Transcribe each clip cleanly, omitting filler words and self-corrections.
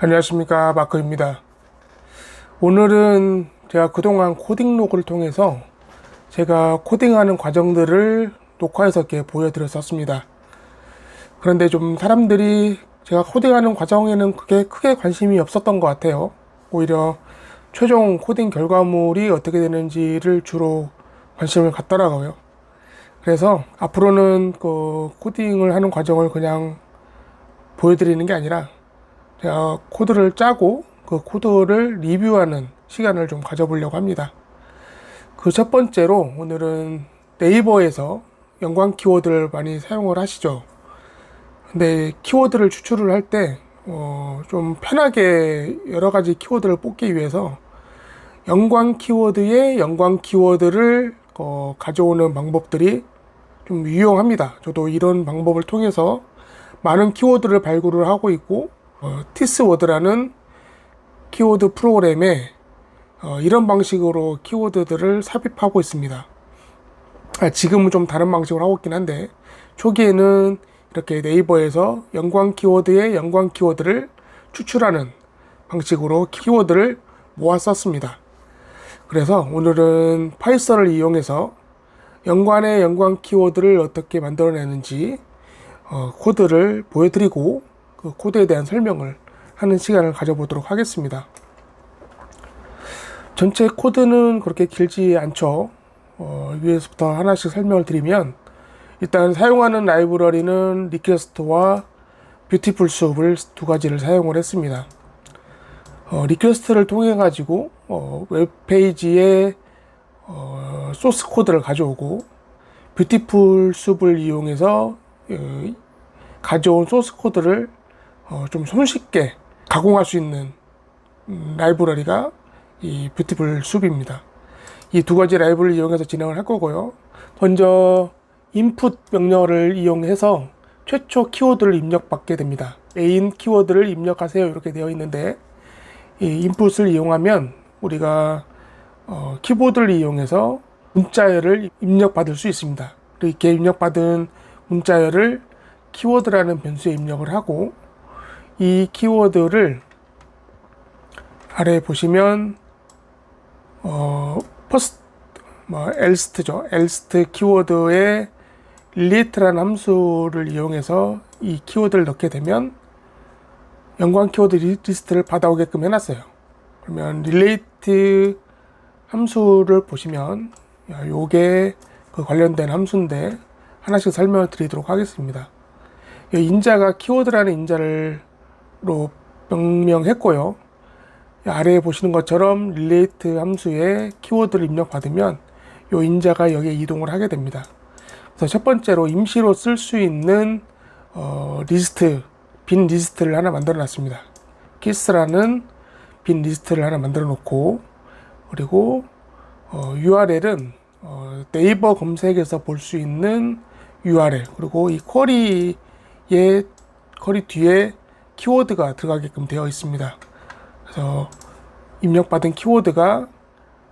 안녕하십니까, 마크입니다. 오늘은 제가 그동안 코딩 로그를 통해서 제가 코딩하는 과정들을 녹화해서 이렇게 보여드렸었습니다. 그런데 좀 사람들이 제가 코딩하는 과정에는 그게 크게 관심이 없었던 것 같아요. 오히려 최종 코딩 결과물이 어떻게 되는지를 주로 관심을 갖더라고요. 그래서 앞으로는 그 코딩을 하는 과정을 그냥 보여드리는 게 아니라 제가 코드를 짜고 그 코드를 리뷰하는 시간을 좀 가져보려고 합니다. 그 첫 번째로 오늘은 네이버에서 연관 키워드를 많이 사용을 하시죠. 근데 키워드를 추출을 할 때 좀 편하게 여러 가지 키워드를 뽑기 위해서 연관 키워드에 연관 키워드를 가져오는 방법들이 좀 유용합니다. 저도 이런 방법을 통해서 많은 키워드를 발굴을 하고 있고 티스워드라는 키워드 프로그램에 이런 방식으로 키워드들을 삽입하고 있습니다. 지금은 좀 다른 방식으로 하고 있긴 한데 초기에는 이렇게 네이버에서 연관 키워드에 연관 키워드를 추출하는 방식으로 키워드를 모았었습니다. 그래서 오늘은 파이썬을 이용해서 연관의 연관 키워드를 어떻게 만들어내는지 코드를 보여드리고 그 코드에 대한 설명을 하는 시간을 가져보도록 하겠습니다. 전체 코드는 그렇게 길지 않죠. 위에서부터 하나씩 설명을 드리면 일단 사용하는 라이브러리는 리퀘스트와 뷰티풀 숲을 두 가지를 사용을 했습니다. 리퀘스트를 통해 가지고 웹페이지에 소스 코드를 가져오고 뷰티풀 숲을 이용해서 가져온 소스 코드를 좀 손쉽게 가공할 수 있는 라이브러리가 이 뷰티풀 숲입니다. 이 두 가지 라이브러리를 이용해서 진행을 할 거고요. 먼저 input 명령어를 이용해서 최초 키워드를 입력받게 됩니다. main 키워드를 입력하세요 이렇게 되어 있는데 이 input을 이용하면 우리가 키보드를 이용해서 문자열을 입력받을 수 있습니다. 이렇게 입력받은 문자열을 키워드라는 변수에 입력을 하고 이 키워드를 아래 보시면 else죠. else 키워드에 relate라는 함수를 이용해서 이 키워드를 넣게 되면 연관 키워드 리스트를 받아오게끔 해놨어요. 그러면 relate 함수를 보시면 요게 그 관련된 함수인데 하나씩 설명을 드리도록 하겠습니다. 이 인자가 키워드라는 인자로 명명했고요. 아래에 보시는 것처럼 relate 함수에 키워드를 입력받으면 이 인자가 여기에 이동을 하게 됩니다. 그래서 첫 번째로 임시로 쓸 수 있는 리스트, 빈 리스트를 하나 만들어 놨습니다. 키스라는 빈 리스트를 하나 만들어 놓고 그리고 URL은 네이버 검색에서 볼 수 있는 URL 그리고 이 쿼리 뒤에 키워드가 들어가게끔 되어 있습니다. 그래서 입력받은 키워드가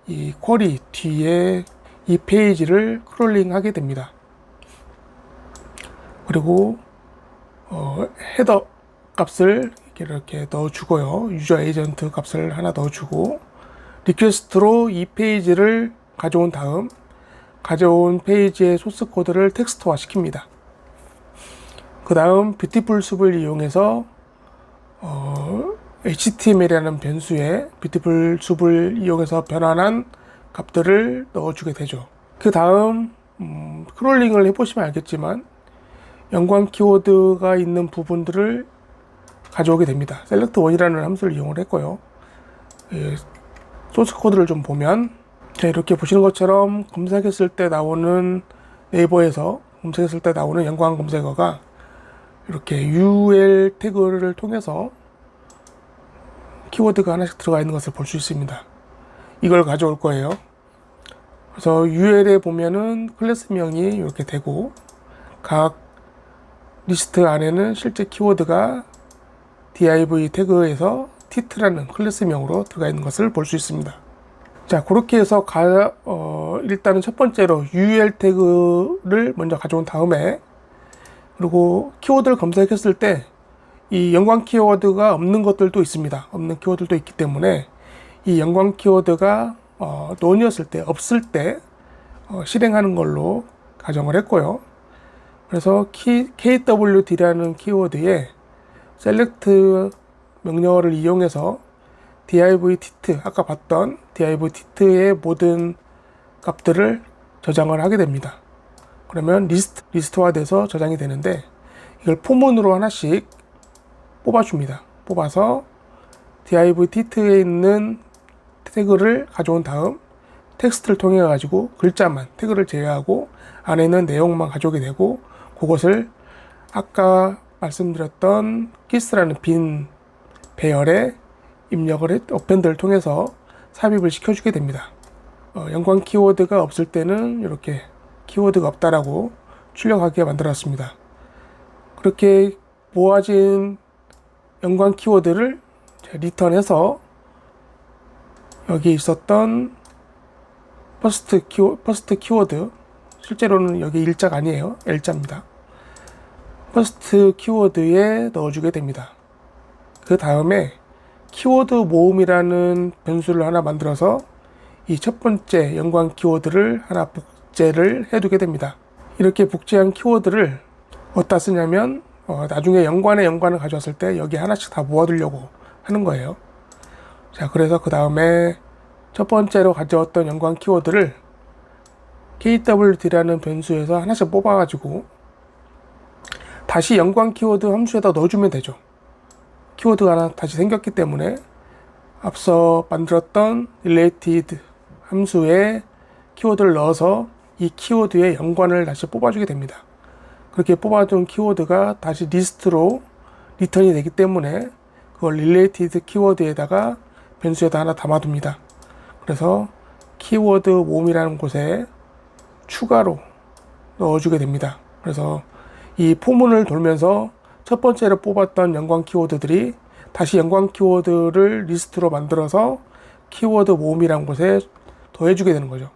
이 쿼리 뒤에 이 페이지를 크롤링 하게 됩니다. 그리고 헤더 값을 이렇게 넣어주고요. 유저 에이전트 값을 하나 넣어주고 리퀘스트로 이 페이지를 가져온 다음 가져온 페이지의 소스 코드를 텍스트화 시킵니다. 그 다음 뷰티풀 숲을 이용해서 HTML이라는 변수에 뷰티풀 숲을 이용해서 변환한 값들을 넣어주게 되죠. 그 다음 크롤링을 해보시면 알겠지만 연관 키워드가 있는 부분들을 가져오게 됩니다. select1이라는 함수를 이용을 했고요. 소스 코드를 좀 보면 이렇게 보시는 것처럼 검색했을 때 나오는 네이버에서 검색했을 때 나오는 연관 검색어가 이렇게 UL 태그를 통해서 키워드가 하나씩 들어가 있는 것을 볼 수 있습니다. 이걸 가져올 거예요. 그래서 UL에 보면은 클래스명이 이렇게 되고 각 리스트 안에는 실제 키워드가 div 태그에서 tit라는 클래스명으로 들어가 있는 것을 볼 수 있습니다. 자, 그렇게 해서 일단은 첫 번째로 UL 태그를 먼저 가져온 다음에 그리고 키워드를 검색했을 때 이 연관 키워드가 없는 것들도 있습니다. 없는 키워드도 있기 때문에 이 연관 키워드가 none이었을 때, 없을 때 실행하는 걸로 가정을 했고요. 그래서 kwd라는 키워드에 select 명령어를 이용해서 div-tit, 아까 봤던 div-tit의 모든 값들을 저장을 하게 됩니다. 그러면 리스트화 돼서 저장이 되는데, 이걸 포문으로 하나씩 뽑아줍니다. 뽑아서 div-tit에 있는 태그를 가져온 다음 텍스트를 통해 가지고 글자만, 태그를 제외하고 안에 있는 내용만 가져오게 되고, 그것을 아까 말씀드렸던 kiss라는 빈 배열에 입력을 어펜드를 통해서 삽입을 시켜주게 됩니다. 연관 키워드가 없을 때는 이렇게 키워드가 없다라고 출력하게 만들었습니다. 그렇게 모아진 연관 키워드를 리턴해서 여기 있었던 퍼스트 키워드, 실제로는 여기 일자가 아니에요. L자입니다. 퍼스트 키워드에 넣어주게 됩니다. 그 다음에 키워드 모음이라는 변수를 하나 만들어서 이 첫 번째 연관 키워드를 하나 복제를 해두게 됩니다. 이렇게 복제한 키워드를 어디다 쓰냐면 나중에 연관을 가져왔을 때 여기 하나씩 다 모아두려고 하는 거예요. 자, 그래서 그 다음에 첫 번째로 가져왔던 연관 키워드를 kwd라는 변수에서 하나씩 뽑아가지고 다시 연관 키워드 함수에다 넣어주면 되죠. 키워드가 하나 다시 생겼기 때문에 앞서 만들었던 related 함수에 키워드를 넣어서 이 키워드의 연관을 다시 뽑아주게 됩니다. 그렇게 뽑아둔 키워드가 다시 리스트로 리턴이 되기 때문에 그걸 related 키워드에다가 변수에다 하나 담아둡니다. 그래서 키워드 모음이라는 곳에 추가로 넣어주게 됩니다. 그래서 이 포문을 돌면서 첫 번째로 뽑았던 연관 키워드들이 다시 연관 키워드를 리스트로 만들어서 키워드 모음이라는 곳에 더해주게 되는 거죠.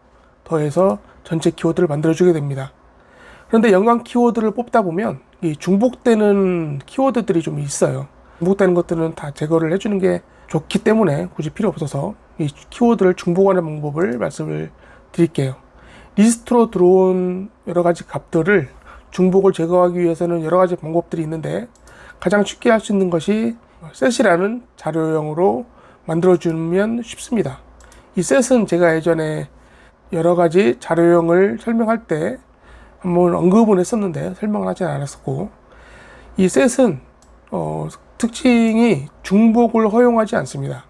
더해서 전체 키워드를 만들어주게 됩니다. 그런데 연관 키워드를 뽑다 보면 이 중복되는 키워드들이 좀 있어요. 중복되는 것들은 다 제거를 해주는 게 좋기 때문에 굳이 필요 없어서 이 키워드를 중복하는 방법을 말씀을 드릴게요. 리스트로 들어온 여러 가지 값들을 중복을 제거하기 위해서는 여러 가지 방법들이 있는데, 가장 쉽게 할 수 있는 것이 set이라는 자료형으로 만들어주면 쉽습니다. 이 set은 제가 예전에 여러 가지 자료형을 설명할 때 한번 언급은 했었는데 설명을 하진 않았었고, 이 set은 특징이 중복을 허용하지 않습니다.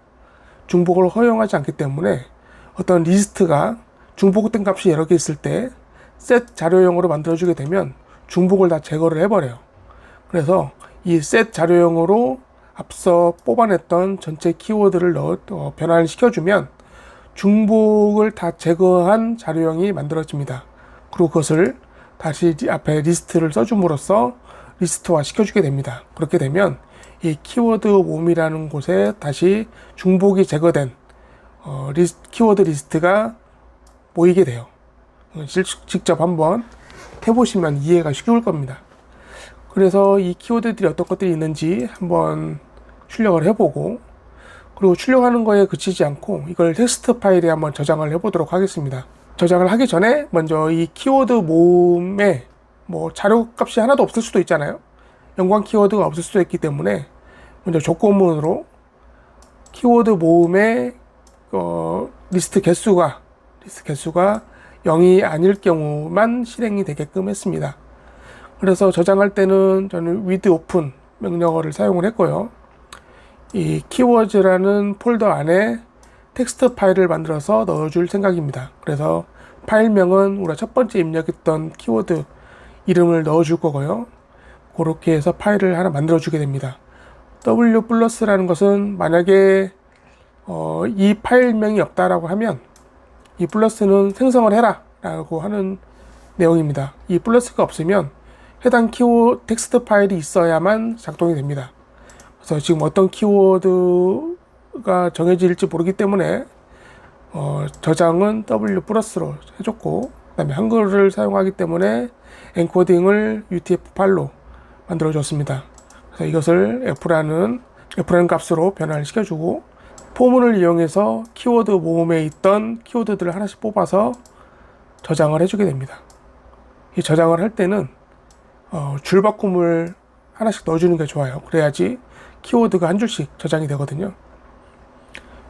중복을 허용하지 않기 때문에 어떤 리스트가 중복된 값이 여러 개 있을 때 set 자료형으로 만들어주게 되면 중복을 다 제거를 해버려요. 그래서 이 set 자료형으로 앞서 뽑아냈던 전체 키워드를 변환을 시켜주면 중복을 다 제거한 자료형이 만들어집니다. 그리고 그것을 다시 앞에 리스트를 써줌으로써 리스트화 시켜주게 됩니다. 그렇게 되면 이 키워드 모음이라는 곳에 다시 중복이 제거된 키워드 리스트가 모이게 돼요. 직접 한번 해보시면 이해가 쉬울 겁니다. 그래서 이 키워드들이 어떤 것들이 있는지 한번 출력을 해보고, 그리고 출력하는 거에 그치지 않고 이걸 텍스트 파일에 한번 저장을 해보도록 하겠습니다. 저장을 하기 전에 먼저 이 키워드 모음에 자료 값이 하나도 없을 수도 있잖아요. 연관 키워드가 없을 수도 있기 때문에 먼저 조건문으로 키워드 모음의 리스트 개수가 0이 아닐 경우만 실행이 되게끔 했습니다. 그래서 저장할 때는 저는 with open 명령어를 사용을 했고요. 이 keywords라는 폴더 안에 텍스트 파일을 만들어서 넣어줄 생각입니다. 그래서 파일명은 우리가 첫 번째 입력했던 키워드 이름을 넣어줄 거고요. 그렇게 해서 파일을 하나 만들어주게 됩니다. w 플러스라는 것은 만약에 이 파일명이 없다라고 하면 이 플러스는 생성을 해라 라고 하는 내용입니다. 이 플러스가 없으면 해당 키워드 텍스트 파일이 있어야만 작동이 됩니다. 그래서 지금 어떤 키워드가 정해질지 모르기 때문에 저장은 W 플러스로 해줬고, 그 다음에 한글을 사용하기 때문에 엔코딩을 UTF-8로 만들어줬습니다. 그래서 이것을 F라는 값으로 변환을 시켜주고, 포문을 이용해서 키워드 모음에 있던 키워드들을 하나씩 뽑아서 저장을 해주게 됩니다. 이 저장을 할 때는 줄바꿈을 하나씩 넣어주는 게 좋아요. 그래야지 키워드가 한 줄씩 저장이 되거든요.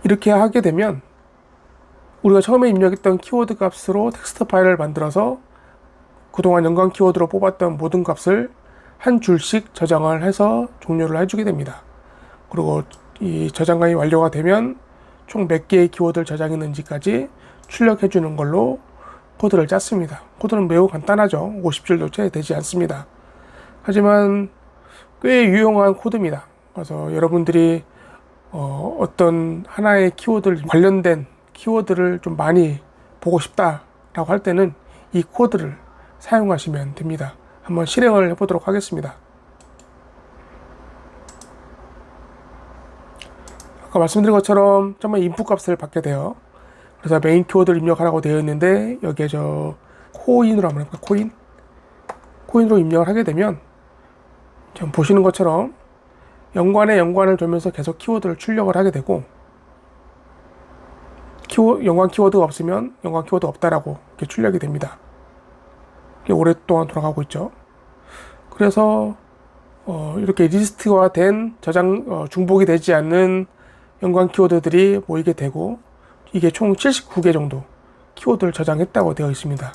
이렇게 하게 되면 우리가 처음에 입력했던 키워드 값으로 텍스트 파일을 만들어서 그동안 연관 키워드로 뽑았던 모든 값을 한 줄씩 저장을 해서 종료를 해주게 됩니다. 그리고 이 저장이 완료가 되면 총 몇 개의 키워드를 저장했는지까지 출력해 주는 걸로 코드를 짰습니다. 코드는 매우 간단하죠. 50줄도 채 되지 않습니다. 하지만 꽤 유용한 코드입니다. 그래서 여러분들이 어떤 하나의 키워드 관련된 키워드를 좀 많이 보고 싶다라고 할 때는 이 코드를 사용하시면 됩니다. 한번 실행을 해보도록 하겠습니다. 아까 말씀드린 것처럼 정말 인풋 값을 받게 돼요. 그래서 메인 키워드를 입력하라고 되어 있는데 여기에 저 코인으로 한번 해볼까요? 코인으로 입력을 하게 되면 지금 보시는 것처럼 연관에 연관을 두면서 계속 키워드를 출력을 하게 되고, 연관 키워드가 없으면 연관 키워드 없다라고 이렇게 출력이 됩니다. 이게 오랫동안 돌아가고 있죠. 그래서 이렇게 리스트화 된 중복이 되지 않는 연관 키워드들이 모이게 되고, 이게 총 79개 정도 키워드를 저장했다고 되어 있습니다.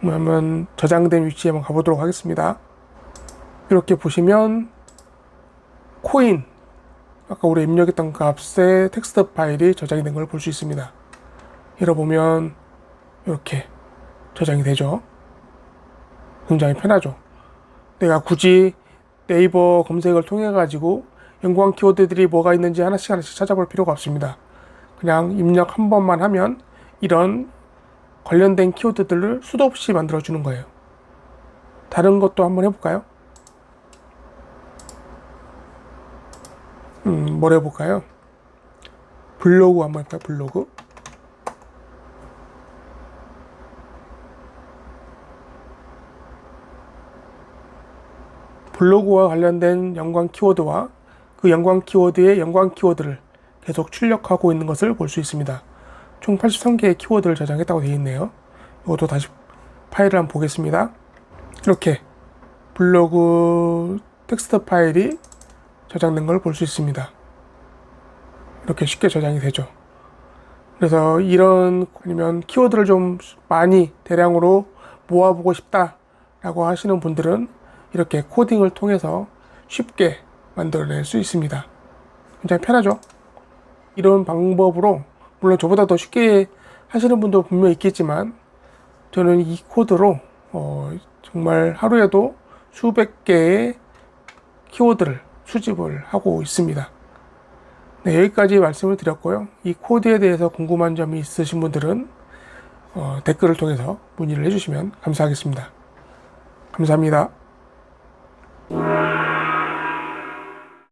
그러면 저장된 위치에 한번 가보도록 하겠습니다. 이렇게 보시면 코인, 아까 우리 입력했던 값의 텍스트 파일이 저장이 된 걸 볼 수 있습니다. 열어보면 이렇게 저장이 되죠. 굉장히 편하죠. 내가 굳이 네이버 검색을 통해 가지고 연관 키워드들이 뭐가 있는지 하나씩 찾아볼 필요가 없습니다. 그냥 입력 한 번만 하면 이런 관련된 키워드들을 수도 없이 만들어 주는 거예요. 다른 것도 한번 해볼까요? 뭘 해볼까요? 블로그 한번 해볼까요? 블로그. 블로그와 관련된 연관 키워드와 그 연관 키워드의 연관 키워드를 계속 출력하고 있는 것을 볼 수 있습니다. 총 83개의 키워드를 저장했다고 되어 있네요. 이것도 다시 파일을 한번 보겠습니다. 이렇게 블로그 텍스트 파일이 저장된 걸 볼 수 있습니다. 이렇게 쉽게 저장이 되죠. 그래서 아니면 키워드를 좀 많이 대량으로 모아보고 싶다라고 하시는 분들은 이렇게 코딩을 통해서 쉽게 만들어낼 수 있습니다. 굉장히 편하죠. 이런 방법으로, 물론 저보다 더 쉽게 하시는 분도 분명히 있겠지만, 저는 이 코드로 정말 하루에도 수백 개의 키워드를 수집을 하고 있습니다. 네, 여기까지 말씀을 드렸고요. 이 코드에 대해서 궁금한 점이 있으신 분들은 댓글을 통해서 문의를 해주시면 감사하겠습니다. 감사합니다.